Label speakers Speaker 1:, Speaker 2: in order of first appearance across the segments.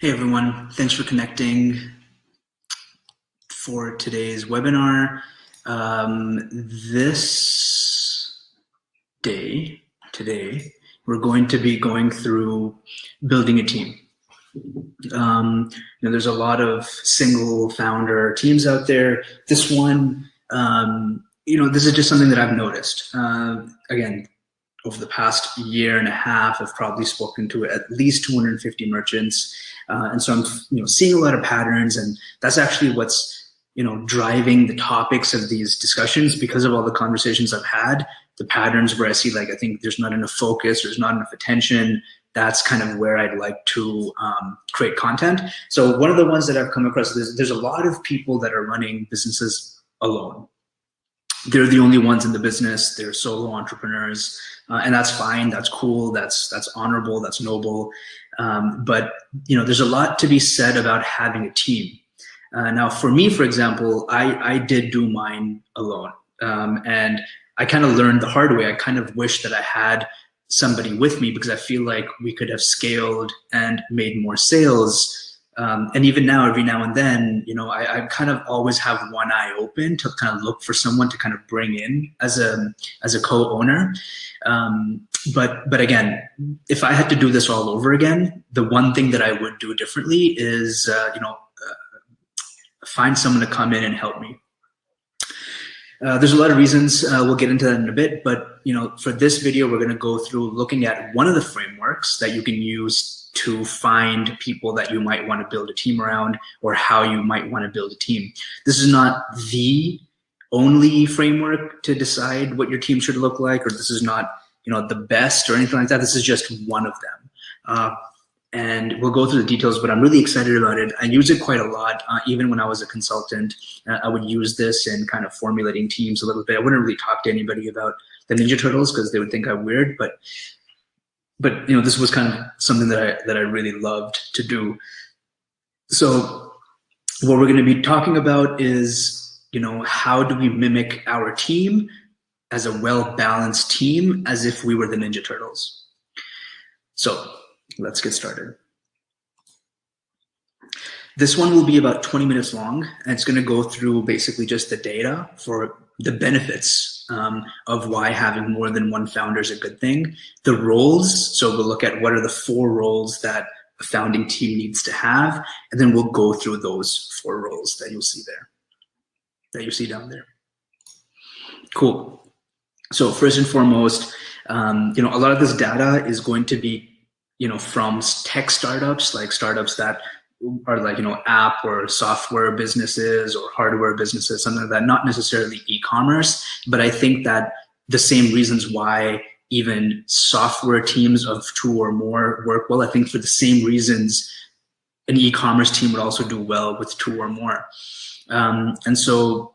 Speaker 1: Hey everyone, thanks for connecting for today's webinar. This day, today, we're going to be going through building a team. There's a lot of single founder teams out there. This one, this is just something that I've noticed. Again, over the past year and a half, I've probably spoken to at least 250 merchants. And so I'm seeing a lot of patterns, and that's actually what's driving the topics of these discussions. Because of all the conversations I've had, the patterns where I see I think there's not enough focus, there's not enough attention, that's kind of where I'd like to create content. So one of the ones that I've come across is there's a lot of people that are running businesses alone. They're the only ones in the business. They're solo entrepreneurs, and that's fine. That's cool. That's honorable. That's noble. But there's a lot to be said about having a team. Now, for me, for example, I did do mine alone, and I kind of learned the hard way. I kind of wish that I had somebody with me, because I feel like we could have scaled and made more sales. And even now, every now and then, I kind of always have one eye open to kind of look for someone to kind of bring in as a co-owner. But again, if I had to do this all over again, the one thing that I would do differently is, find someone to come in and help me. There's a lot of reasons. We'll get into that in a bit, but for this video, we're going to go through looking at one of the frameworks that you can use to find people that you might want to build a team around, or how you might want to build a team. This is not the only framework to decide what your team should look like, or this is not the best or anything like that. This is just one of them. And we'll go through the details, but I'm really excited about it. I use it quite a lot. Even when I was a consultant, I would use this in kind of formulating teams a little bit. I wouldn't really talk to anybody about the Ninja Turtles because they would think I'm weird, but this was kind of something that I really loved to do. So what we're going to be talking about is, how do we mimic our team as a well-balanced team, as if we were the Ninja Turtles. So let's get started. This one will be about 20 minutes long, and it's going to go through basically just the data for the benefits of why having more than one founder is a good thing. The roles, so we'll look at what are the 4 roles that a founding team needs to have, and then we'll go through those 4 roles that you'll see there, that you see down there. Cool. So first and foremost, a lot of this data is going to be from tech startups, like startups that are like, app or software businesses or hardware businesses, something like that, not necessarily e-commerce. But I think that the same reasons why even software teams of 2 or more work well, I think for the same reasons, an e-commerce team would also do well with 2 or more. And so,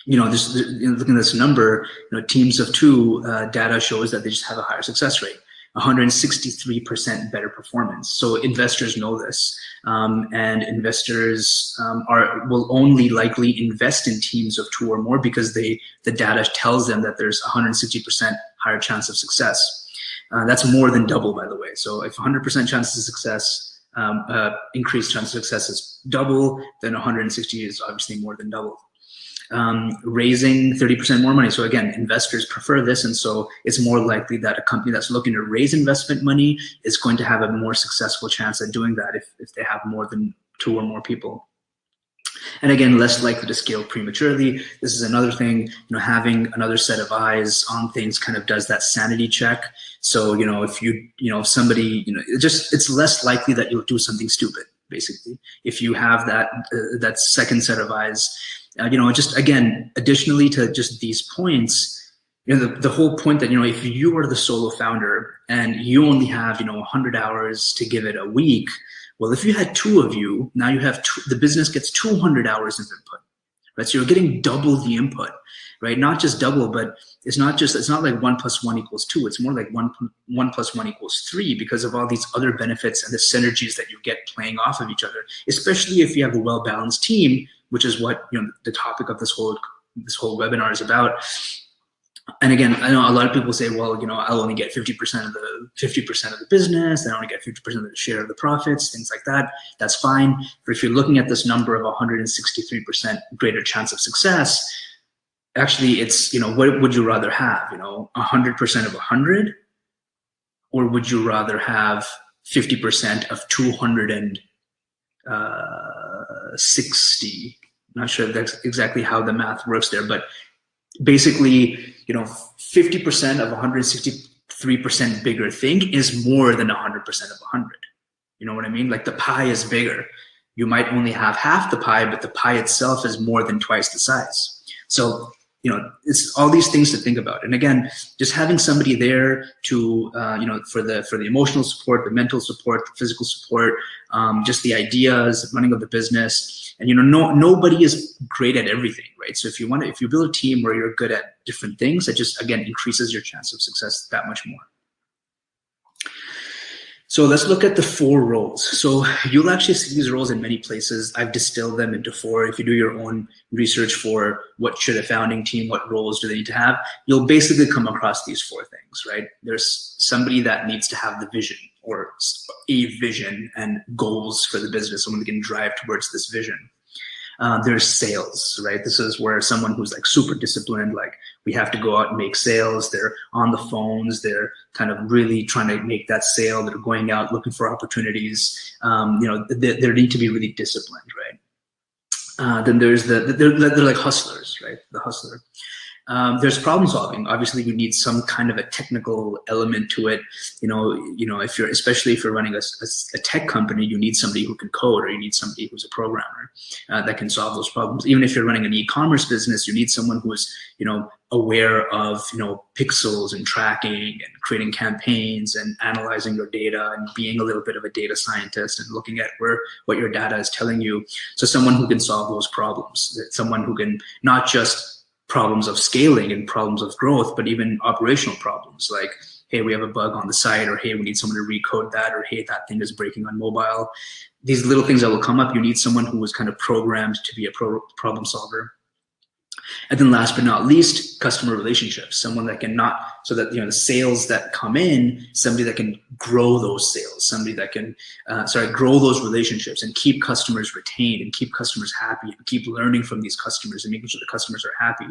Speaker 1: looking at this number, teams of 2, data shows that they just have a higher success rate. 163% better performance. So investors know this, and investors will only likely invest in teams of 2 or more because the data tells them that there's 160% higher chance of success. That's more than double, by the way. So if 100% chance of success, increased chance of success is double, then 160 is obviously more than double. Raising 30% more money. So again, investors prefer this, and so it's more likely that a company that's looking to raise investment money is going to have a more successful chance at doing that if they have more than 2 or more people. And again, less likely to scale prematurely. This is another thing, having another set of eyes on things kind of does that sanity check. So, if somebody, it's less likely that you'll do something stupid, basically, if you have that second set of eyes. Just again, additionally to just these points, the whole point that, if you are the solo founder and you only have, 100 hours to give it a week, well, if you had 2 of you, now you have the business gets 200 hours of input, right? So you're getting double the input, right? Not just double, but it's not like 1 + 1 = 2. It's more like 1 + 1 = 3 because of all these other benefits and the synergies that you get playing off of each other, especially if you have a well-balanced team, which is what the topic of this whole webinar is about. And again, I know a lot of people say, well, I'll only get 50% of the business. I only get 50% of the share of the profits, things like that. That's fine. But if you're looking at this number of 163% greater chance of success, actually it's, what would you rather have, 100% of 100, or would you rather have 50% of 260? I'm not sure if that's exactly how the math works there, but basically, 50% of 163% bigger thing is more than 100% of 100. You know what I mean? Like the pie is bigger. You might only have half the pie, but the pie itself is more than twice the size. So, it's all these things to think about. And again, just having somebody there to, for the emotional support, the mental support, the physical support, just the ideas, running of the business. And nobody is great at everything, right? So if you build a team where you're good at different things, it just again increases your chance of success that much more. So let's look at the 4 roles. So you'll actually see these roles in many places. I've distilled them into 4. If you do your own research for what should a founding team, what roles do they need to have, you'll basically come across these 4 things, right? There's somebody that needs to have the vision, or a vision and goals for the business, someone that can drive towards this vision. There's sales, right? This is where someone who's like super disciplined, like we have to go out and make sales. They're on the phones. They're kind of really trying to make that sale. They're going out looking for opportunities. They need to be really disciplined, right? Then there's they're like hustlers, right? The hustler. There's problem solving. Obviously, you need some kind of a technical element to it. Especially if you're running a tech company, you need somebody who can code, or you need somebody who's a programmer that can solve those problems. Even if you're running an e-commerce business, you need someone who is, aware of, pixels and tracking and creating campaigns and analyzing your data and being a little bit of a data scientist and looking at what your data is telling you. So someone who can solve those problems, someone who can not just problems of scaling and problems of growth, but even operational problems like, hey, we have a bug on the site, or hey, we need someone to recode that, or hey, that thing is breaking on mobile. These little things that will come up, you need someone who was kind of programmed to be a problem solver. And then last but not least, customer relationships, someone that so that, the sales that come in, somebody that can grow those sales, somebody that can, grow those relationships and keep customers retained and keep customers happy and keep learning from these customers and making sure the customers are happy.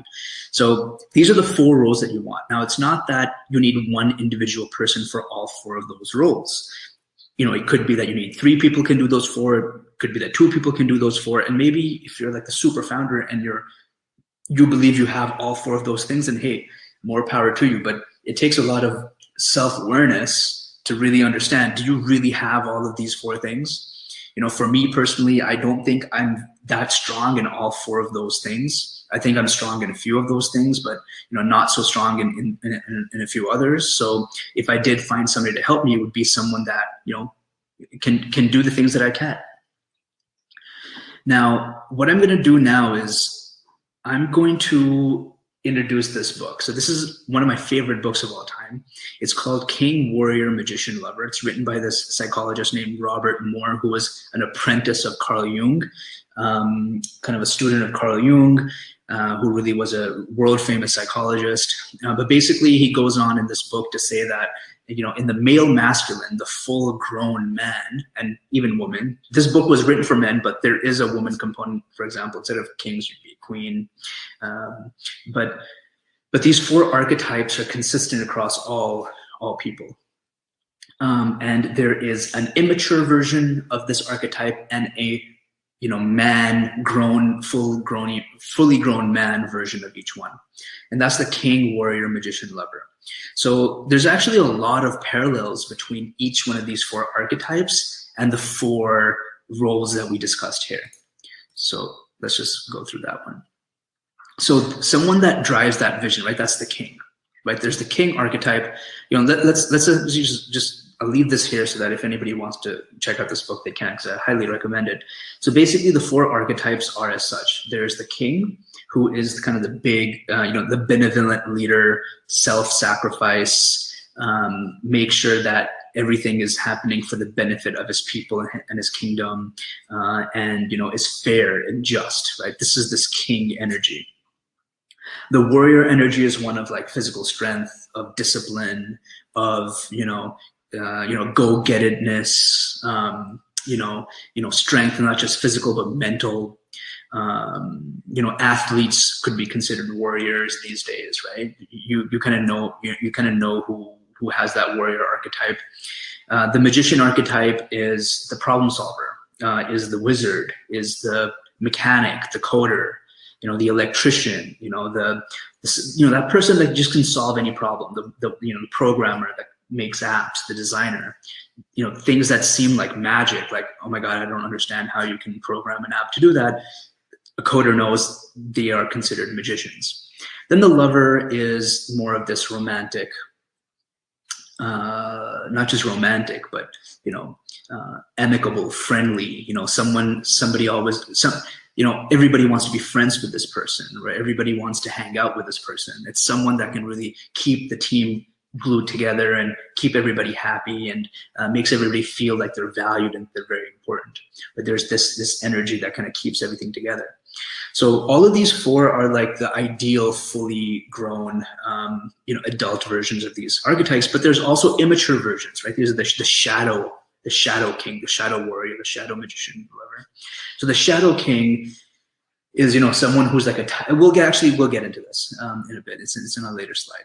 Speaker 1: So these are the 4 roles that you want. Now, it's not that you need one individual person for all 4 of those roles. It could be that you need 3 people can do those 4. It could be that 2 people can do those 4. And maybe if you're like the super founder and you believe you have all 4 of those things, and hey, more power to you. But it takes a lot of self-awareness to really understand, do you really have all of these 4 things? For me personally, I don't think I'm that strong in all 4 of those things. I think I'm strong in a few of those things, but not so strong in a few others. So if I did find somebody to help me, it would be someone that can do the things that I can. Now, what I'm going to do now is I'm going to introduce this book. So this is one of my favorite books of all time. It's called King, Warrior, Magician, Lover. It's written by this psychologist named Robert Moore, who was an apprentice of Carl Jung, kind of a student of Carl Jung, who really was a world famous psychologist. But basically he goes on in this book to say that, in the male masculine, the full grown man and even woman, this book was written for men, but there is a woman component. For example, instead of kings, you'd be a queen. But these 4 archetypes are consistent across all people. And there is an immature version of this archetype and a man grown, fully grown man version of each one. And that's the king, warrior, magician, lover. So there's actually a lot of parallels between each one of these 4 archetypes and the 4 roles that we discussed here. So let's just go through that one. So someone that drives that vision, right? That's the king, right? There's the king archetype. Let's just I'll leave this here so that if anybody wants to check out this book, they can, because I highly recommend it. So basically the 4 archetypes are as such. There's the king, who is kind of the big, the benevolent leader, self-sacrifice, make sure that everything is happening for the benefit of his people and his kingdom, and, is fair and just, right? This is this king energy. The warrior energy is one of like physical strength, of discipline, of go-gettedness, strength, and not just physical but mental. Athletes could be considered warriors these days, right? You kind of know who has that warrior archetype. The magician archetype is the problem solver, is the wizard, is the mechanic, the coder, the electrician, that person that just can solve any problem, the programmer that makes apps, the designer, things that seem like magic, like, oh my God, I don't understand how you can program an app to do that. A coder knows. They are considered magicians. Then the lover is more of this romantic, not just romantic, but amicable, friendly. Everybody wants to be friends with this person, right? Everybody wants to hang out with this person. It's someone that can really keep the team glued together and keep everybody happy, and makes everybody feel like they're valued and they're very important. But there's this energy that kind of keeps everything together. So all of these four are like the ideal, fully grown, adult versions of these archetypes. But there's also immature versions, right? These are the shadow king, the shadow warrior, the shadow magician, whatever. So the shadow king is, someone who's like we'll get into this in a bit. It's in a later slide.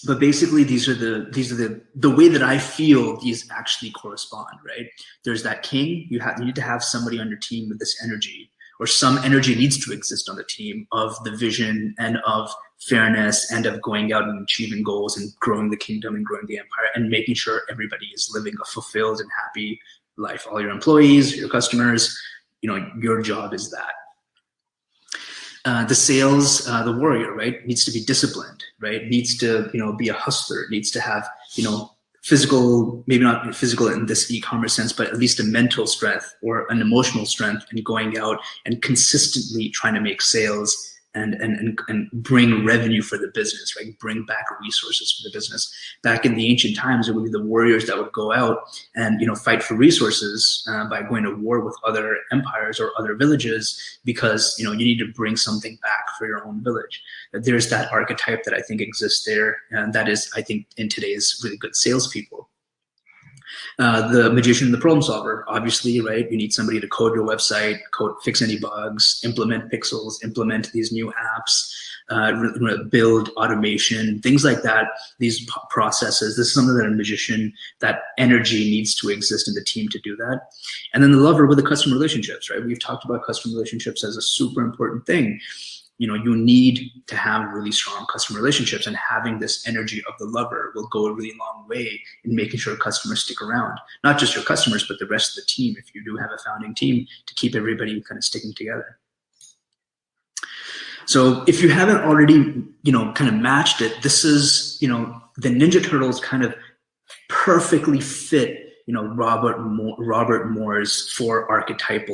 Speaker 1: But basically, these are the way that I feel these actually correspond, right? There's that king. You need to have somebody on your team with this energy, or some energy needs to exist on the team of the vision and of fairness and of going out and achieving goals and growing the kingdom and growing the empire and making sure everybody is living a fulfilled and happy life. All your employees, your customers, your job is that. The sales, the warrior, right, needs to be disciplined, right? Needs to, be a hustler, needs to have, physical, maybe not physical in this e-commerce sense, but at least a mental strength or an emotional strength in going out and consistently trying to make sales and bring revenue for the business, right? Bring back resources for the business. Back in the ancient times, it would be the warriors that would go out and fight for resources by going to war with other empires or other villages, because you need to bring something back for your own village. There's that archetype that I think exists there, and that is, I think, in today's really good salespeople. The magician and the problem solver, obviously, right? You need somebody to code your website, fix any bugs, implement pixels, implement these new apps, build automation, things like that, these processes. This is something that a magician, that energy needs to exist in the team to do that. And then the lover with the customer relationships, right? We've talked about customer relationships as a super important thing. You need to have really strong customer relationships, and having this energy of the lover will go a really long way in making sure customers stick around. Not just your customers, but the rest of the team, if you do have a founding team, to keep everybody kind of sticking together. So if you haven't already, kind of matched it, this is, the Ninja Turtles kind of perfectly fit, Robert Moore's four archetype,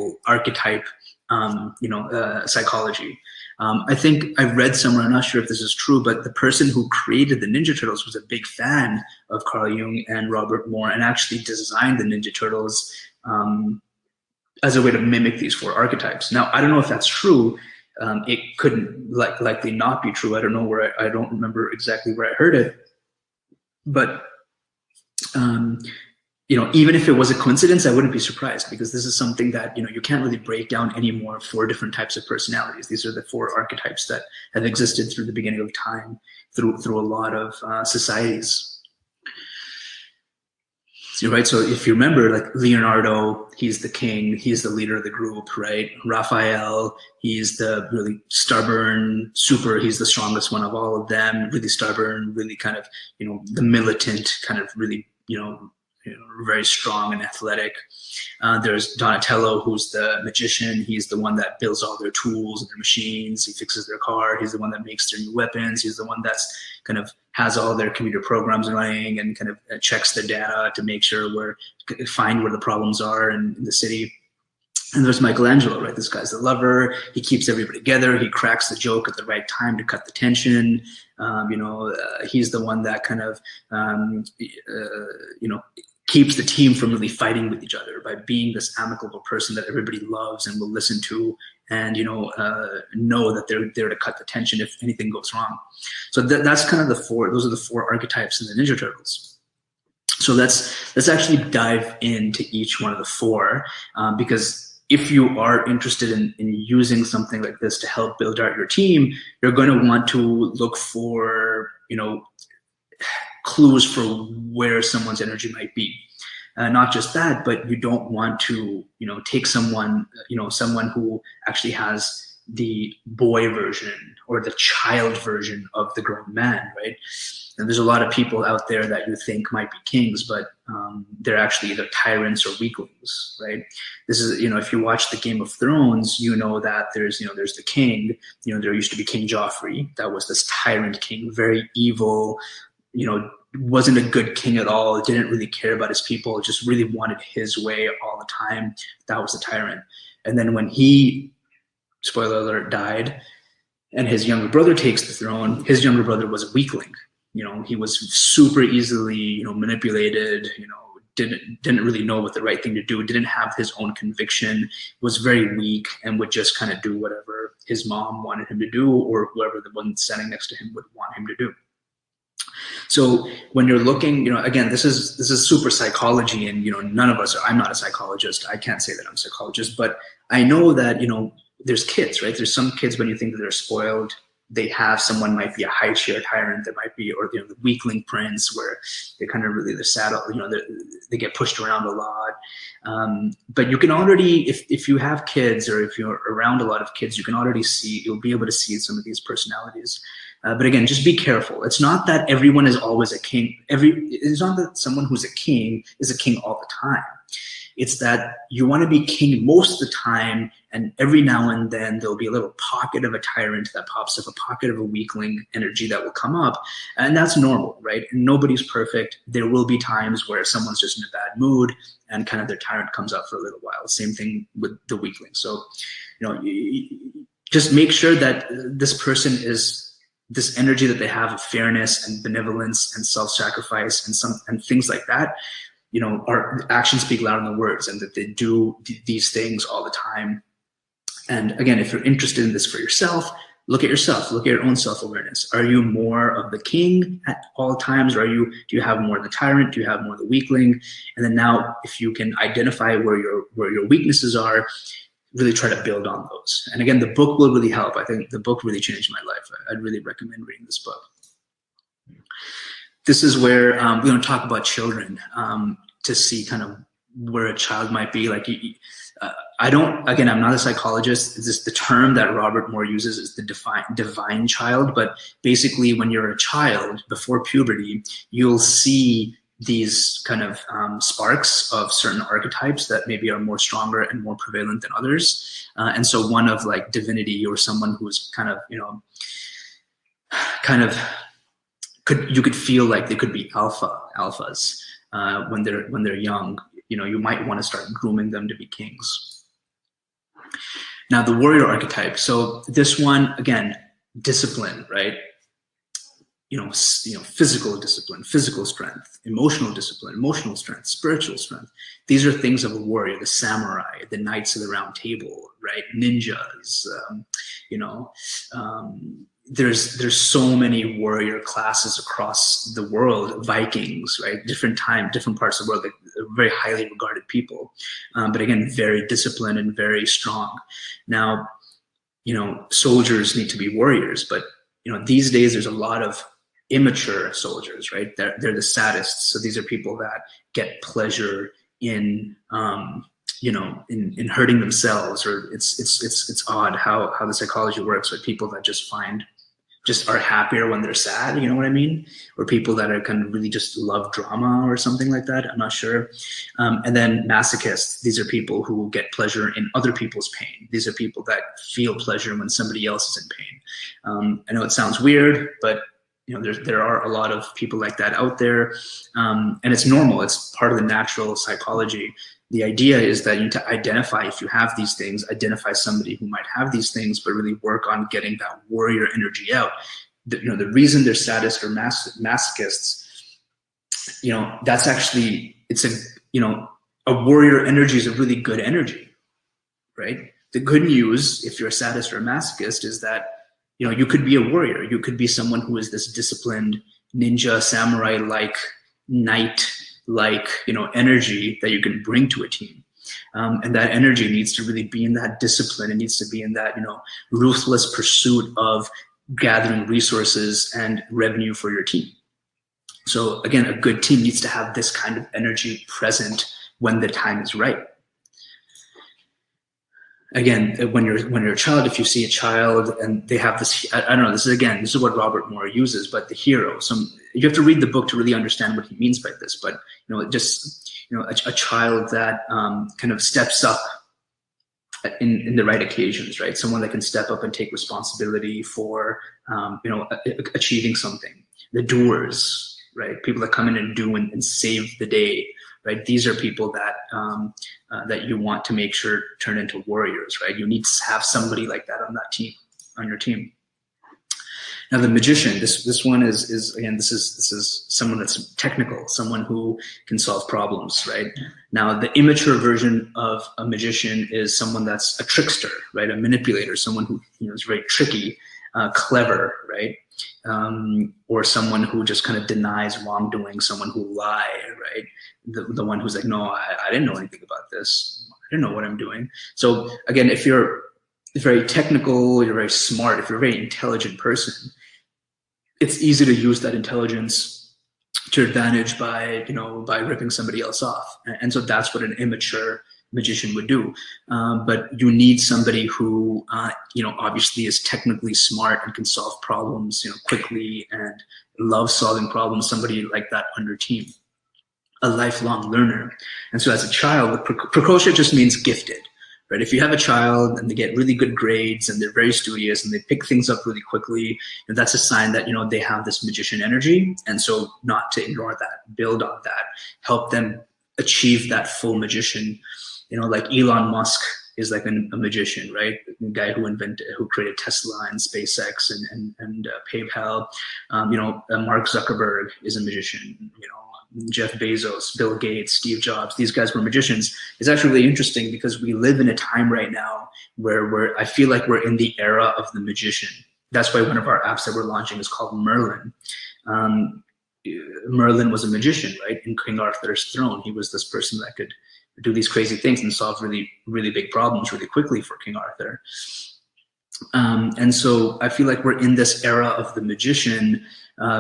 Speaker 1: psychology. I think I read somewhere, I'm not sure if this is true, but the person who created the Ninja Turtles was a big fan of Carl Jung and Robert Moore, and actually designed the Ninja Turtles as a way to mimic these four archetypes. Now, I don't know if that's true. It couldn't likely not be true. I don't know I don't remember exactly where I heard it, but even if it was a coincidence, I wouldn't be surprised, because this is something that, you can't really break down anymore, four different types of personalities. These are the four archetypes that have existed through the beginning of time, through a lot of societies. Right. So if you remember, like Leonardo, he's the king, he's the leader of the group, right? Raphael, he's the really stubborn, he's the strongest one of all of them, really stubborn, really kind of, the militant, kind of really, very strong and athletic. There's Donatello, who's the magician. He's the one that builds all their tools and their machines. He fixes their car. He's the one that makes their new weapons. He's the one that's kind of has all their computer programs running and kind of checks the data to make sure find where the problems are in the city. And there's Michelangelo, right? This guy's the lover. He keeps everybody together. He cracks the joke at the right time to cut the tension. He's the one that kind of, keeps the team from really fighting with each other by being this amicable person that everybody loves and will listen to, and know that they're there to cut the tension if anything goes wrong. So that's kind of those are the four archetypes in the Ninja Turtles. So let's actually dive into each one of the four, because if you are interested in using something like this to help build out your team, you're going to want to look for clues for where someone's energy might be. Not just that, but you don't want to take someone who actually has the boy version or the child version of the grown man, right? And there's a lot of people out there that you think might be kings, but they're actually either tyrants or weaklings, right? This is, if you watch the Game of Thrones, that there's the king. There used to be King Joffrey. That was this tyrant king, very evil, wasn't a good king at all, didn't really care about his people, just really wanted his way all the time. That was the tyrant. And then when he, spoiler alert, died, and his younger brother takes the throne, his younger brother was a weakling. He was super easily, manipulated, didn't really know what the right thing to do, didn't have his own conviction, was very weak, and would just kind of do whatever his mom wanted him to do, or whoever the one standing next to him would want him to do. So when you're looking, again, this is super psychology, and none of us I'm not a psychologist. I can't say that I'm a psychologist, but I know that there's kids, right? There's some kids, when you think that they're spoiled, they have someone, might be a high chair tyrant, that might be, or the weakling prince, where they kind of really, they're saddle, they get pushed around a lot. But you can already, if you have kids, or if you're around a lot of kids, you can already see, you'll be able to see some of these personalities. But again, just be careful. It's not that everyone is always a king. It's not that someone who's a king is a king all the time. It's that you want to be king most of the time, and every now and then there'll be a little pocket of a tyrant that pops up, a pocket of a weakling energy that will come up, and that's normal, right? And nobody's perfect. There will be times where someone's just in a bad mood, and kind of their tyrant comes up for a little while. Same thing with the weakling. So, just make sure that this person is this energy that they have of fairness and benevolence and self-sacrifice and things like that. Our actions speak louder than words, and that they do these things all the time. And again, if you're interested in this for yourself, look at yourself, look at your own self-awareness. Are you more of the king at all times, or do you have more of the tyrant? Do you have more of the weakling? And then now, if you can identify where your weaknesses are, really try to build on those. And again, the book will really help. I think the book really changed my life. I'd really recommend reading this book. This is where we're going to talk about children, to see kind of where a child might be. Like, I'm not a psychologist. The term that Robert Moore uses is the divine child. But basically, when you're a child, before puberty, you'll see these kind of sparks of certain archetypes that maybe are more stronger and more prevalent than others. And so one of like divinity, or someone who's kind of, you could feel like they could be alphas when they're young. You might want to start grooming them to be kings. Now, the warrior archetype. So this one, again, discipline, right? Physical discipline, physical strength, emotional strength, spiritual strength. These are things of a warrior, the samurai, the knights of the round table, right? Ninjas, there's so many warrior classes across the world, Vikings, right? Different parts of the world, like very highly regarded people. But again, very disciplined and very strong. Now, soldiers need to be warriors, but these days there's a lot of immature soldiers, right? They're the sadists. So these are people that get pleasure in in hurting themselves, or it's odd how the psychology works with people that just are happier when they're sad, you know what I mean? Or people that are kind of really just love drama or something like that. I'm not sure. And then masochists, these are people who get pleasure in other people's pain. These are people that feel pleasure when somebody else is in pain. I know it sounds weird, but there are a lot of people like that out there. And it's normal. It's part of the natural psychology. The idea is that you need to identify, if you have these things, identify somebody who might have these things, but really work on getting that warrior energy out. The reason they're sadists or masochists, that's actually it's a warrior energy is a really good energy, right? The good news, if you're a sadist or a masochist, is that you could be a warrior. You could be someone who is this disciplined ninja, samurai-like, knight-like, energy that you can bring to a team. And that energy needs to really be in that discipline. It needs to be in that, ruthless pursuit of gathering resources and revenue for your team. So again, a good team needs to have this kind of energy present when the time is right. Again, when you're a child, if you see a child and they have this, I don't know, this is what Robert Moore uses, but the hero. You have to read the book to really understand what he means by this. But a child that kind of steps up in the right occasions, right? Someone that can step up and take responsibility for achieving something. The doers, right? People that come in and do and save the day. Right, these are people that that you want to make sure turn into warriors. Right, you need to have somebody like that on your team. Now, the magician. This one is again. This is someone that's technical, someone who can solve problems. Right. Now, the immature version of a magician is someone that's a trickster, right, a manipulator, someone who is very tricky, clever, right. Or someone who just kind of denies wrongdoing, someone who lie, right? The one who's like, no, I didn't know anything about this. I didn't know what I'm doing. So again, if you're very technical, you're very smart, if you're a very intelligent person, it's easy to use that intelligence to advantage by ripping somebody else off. And so that's what an immature magician would do. But you need somebody who, obviously is technically smart and can solve problems, quickly and loves solving problems, somebody like that on your team, a lifelong learner. And so as a child, precocious just means gifted, right? If you have a child and they get really good grades and they're very studious and they pick things up really quickly, and that's a sign that, they have this magician energy. And so not to ignore that, build on that, help them achieve that full magician. Like Elon Musk is like a magician, right? The guy who created Tesla and SpaceX and PayPal. Mark Zuckerberg is a magician. Jeff Bezos, Bill Gates, Steve Jobs. These guys were magicians. It's actually really interesting because we live in a time right now where I feel like we're in the era of the magician. That's why one of our apps that we're launching is called Merlin. Merlin was a magician, right? In King Arthur's throne, he was this person that could do these crazy things and solve really, really big problems really quickly for King Arthur. And so I feel like we're in this era of the magician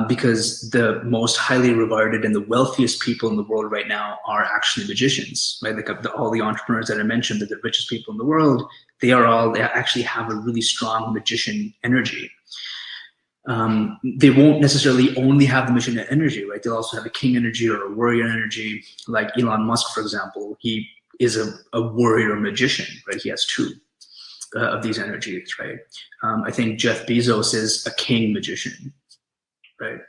Speaker 1: because the most highly regarded and the wealthiest people in the world right now are actually magicians, right? Like all the entrepreneurs that I mentioned, that the richest people in the world, they actually have a really strong magician energy. They won't necessarily only have the magician energy, right? They'll also have a king energy or a warrior energy. Like Elon Musk, for example, he is a warrior magician, right? He has two of these energies, right? I think Jeff Bezos is a king magician, right?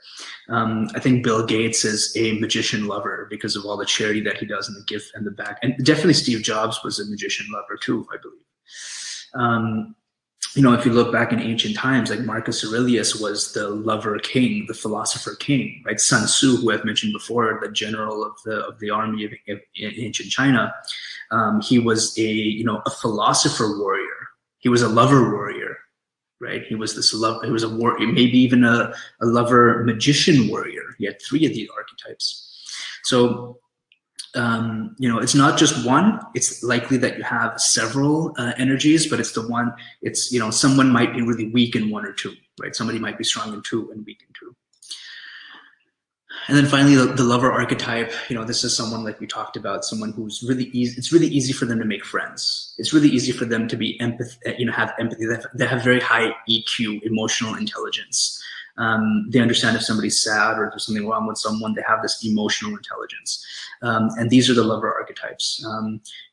Speaker 1: I think Bill Gates is a magician lover because of all the charity that he does and the gift and the back. And definitely Steve Jobs was a magician lover too, I believe. If you look back in ancient times, like Marcus Aurelius was the lover king, the philosopher king, right? Sun Tzu, who I've mentioned before, the general of the army of ancient China, he was a philosopher warrior. He was a lover warrior, right? He was he was a warrior, maybe even a lover magician warrior. He had three of these archetypes. So it's not just one. It's likely that you have several energies, but it's the one. It's someone might be really weak in one or two, right? Somebody might be strong in two and weak in two. And then finally, the lover archetype. This is someone like we talked about, someone who's really easy. It's really easy for them to make friends. It's really easy for them to be have empathy. They have very high EQ, emotional intelligence. They understand if somebody's sad or if there's something wrong with someone. They have this emotional intelligence. And these are the lover archetypes.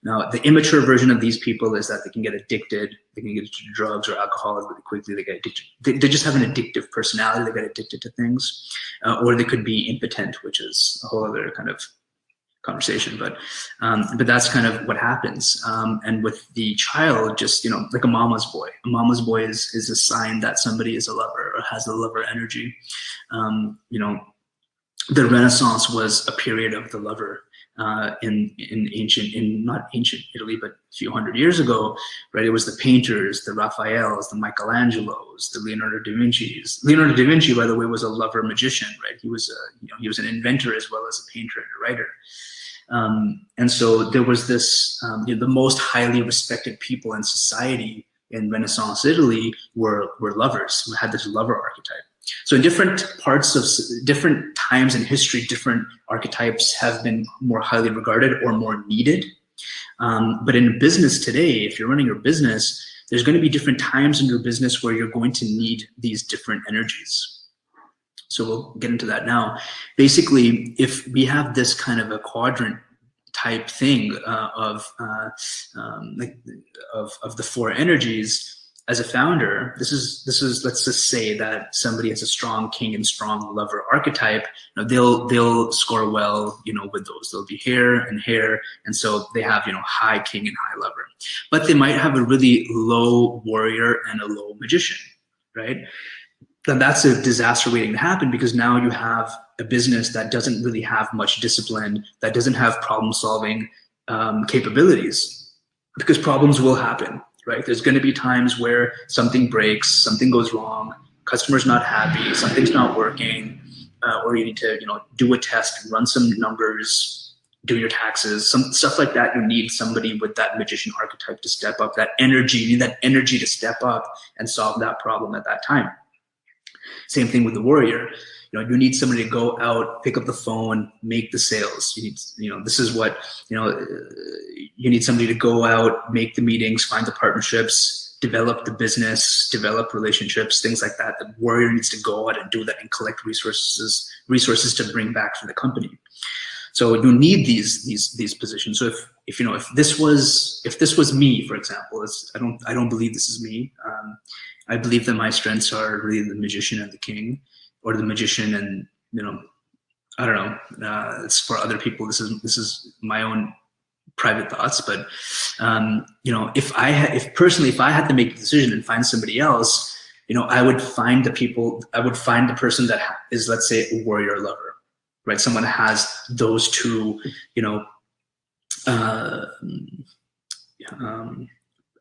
Speaker 1: Now, the immature version of these people is that they can get addicted. They can get to drugs or alcohol really quickly. They get addicted. They just have an addictive personality. They get addicted to things. Or they could be impotent, which is a whole other kind of conversation. But that's kind of what happens. And with the child, just, like a mama's boy. A mama's boy is a sign that somebody is a lover or has a lover energy. The Renaissance was a period of the lover. not ancient Italy, but a few hundred years ago, right? It was the painters, the Raphaels, the Michelangelos, the Leonardo da Vinci's. Leonardo da Vinci, by the way, was a lover magician, right? He was he was an inventor as well as a painter and a writer. And so there was this, the most highly respected people in society in Renaissance Italy were lovers, who had this lover archetype. So in different parts of different times in history, different archetypes have been more highly regarded or more needed. But in business today, if you're running your business, there's going to be different times in your business where you're going to need these different energies. So we'll get into that now. Basically, if we have this kind of a quadrant type thing of the four energies, as a founder, this is let's just say that somebody has a strong king and strong lover archetype. They'll score well, with those. They'll be hair, and so they have high king and high lover. But they might have a really low warrior and a low magician, right? Then that's a disaster waiting to happen, because now you have a business that doesn't really have much discipline, that doesn't have problem-solving capabilities, because problems will happen, right? There's going to be times where something breaks, something goes wrong, customer's not happy, something's not working, or you need to do a test, run some numbers, do your taxes, some stuff like that. You need somebody with that magician archetype to step up, that energy. You need that energy to step up and solve that problem at that time. Same thing with the warrior. You need somebody to go out, pick up the phone, make the sales. You need, this is what, you need somebody to go out, make the meetings, find the partnerships, develop the business, develop relationships, things like that. The warrior needs to go out and do that and collect resources to bring back for the company. So you need these positions. So if this was me, for example, I don't believe this is me. I believe that my strengths are really the magician and the king, or the magician and I don't know. It's for other people. This is my own private thoughts. But if I had to make a decision and find somebody else, I would find the person that is, let's say, a warrior lover, right? Someone that has those two,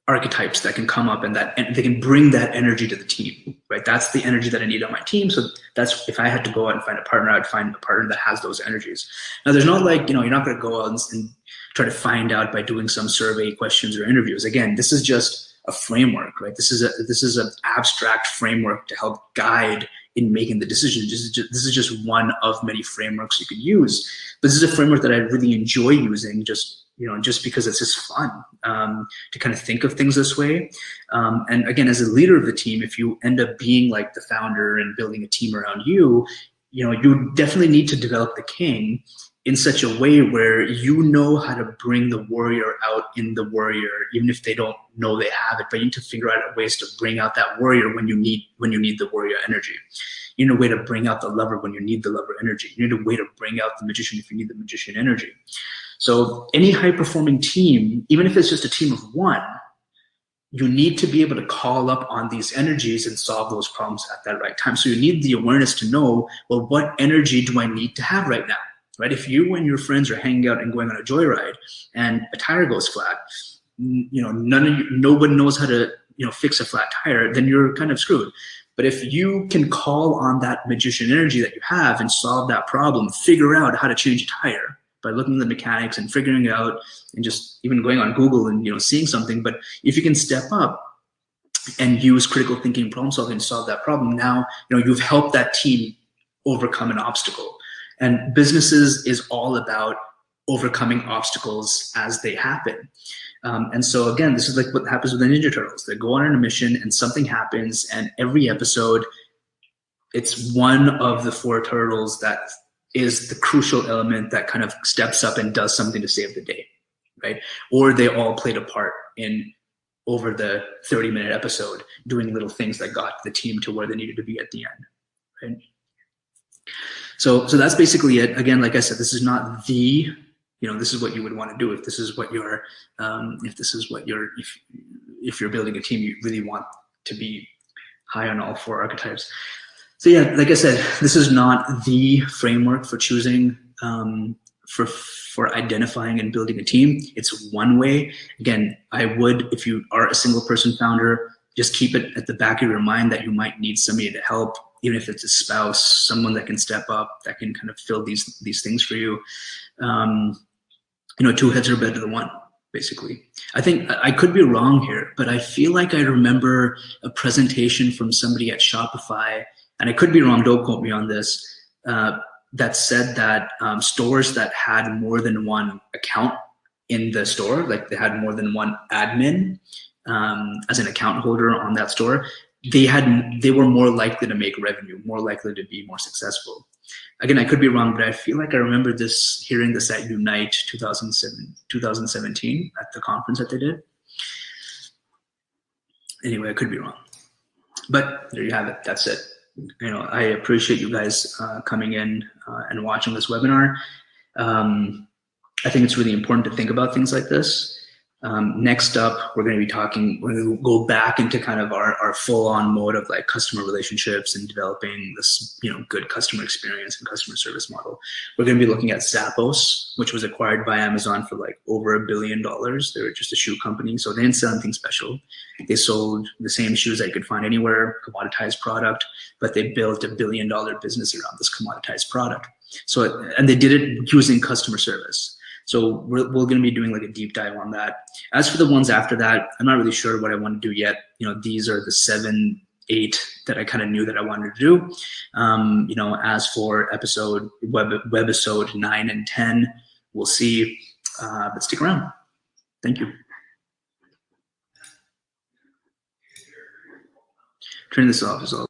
Speaker 1: archetypes that can come up and they can bring that energy to the team, right? That's the energy that I need on my team. So that's, if I had to go out and find a partner, I'd find a partner that has those energies. Now, there's not like, you're not going to go out and try to find out by doing some survey questions or interviews. Again, this is just a framework, right? This is an abstract framework to help guide in making the decision. This is just one of many frameworks you could use. But this is a framework that I really enjoy using, just because it's just fun to kind of think of things this way. And again, as a leader of the team, if you end up being like the founder and building a team around you, you definitely need to develop the king in such a way where you know how to bring the warrior out in the warrior, even if they don't know they have it. But you need to figure out ways to bring out that warrior when you need the warrior energy. You need a way to bring out the lover when you need the lover energy. You need a way to bring out the magician if you need the magician energy. So any high-performing team, even if it's just a team of one, you need to be able to call up on these energies and solve those problems at that right time. So you need the awareness to know, well, what energy do I need to have right now? Right? If you and your friends are hanging out and going on a joyride and a tire goes flat, nobody knows how to fix a flat tire, then you're kind of screwed. But if you can call on that magician energy that you have and solve that problem, figure out how to change a tire by looking at the mechanics and figuring it out, and just even going on Google and seeing something. But if you can step up and use critical thinking, problem solving to solve that problem, now you've helped that team overcome an obstacle. And businesses is all about overcoming obstacles as they happen. And so again, this is like what happens with the Ninja Turtles. They go on a mission and something happens, and every episode, it's one of the four turtles that is the crucial element that kind of steps up and does something to save the day, right? Or they all played a part in over the 30-minute episode, doing little things that got the team to where they needed to be at the end, right? So that's basically it. Again, like I said, this is not the, this is what you would want to do if this is what you're, if you're building a team, you really want to be high on all four archetypes. So yeah, like I said, this is not the framework for choosing for identifying and building a team. It's one way. Again, I would, if you are a single person founder, just keep it at the back of your mind that you might need somebody to help, even if it's a spouse, someone that can step up, that can kind of fill these things for you. Two heads are better than one, basically. I think I could be wrong here, but I feel like I remember a presentation from somebody at Shopify, and I could be wrong, don't quote me on this, that said that stores that had more than one account in the store, like they had more than one admin as an account holder on that store, they were more likely to make revenue, more likely to be more successful. Again, I could be wrong, but I feel like I remember hearing this at Unite 2017 at the conference that they did. Anyway, I could be wrong, but there you have it. That's it. I appreciate you guys coming in and watching this webinar. I think it's really important to think about things like this. Next up, we're going to go back into kind of our full-on mode of like customer relationships and developing this, good customer experience and customer service model. We're going to be looking at Zappos, which was acquired by Amazon for like over $1 billion. They were just a shoe company, so they didn't sell anything special. They sold the same shoes that you could find anywhere, commoditized product, but they built $1 billion business around this commoditized product. And they did it using customer service. So we're going to be doing like a deep dive on that. As for the ones after that, I'm not really sure what I want to do yet. These are the 7, 8 that I kind of knew that I wanted to do. As for webisode 9 and 10, we'll see. But stick around. Thank you. Turn this off as well.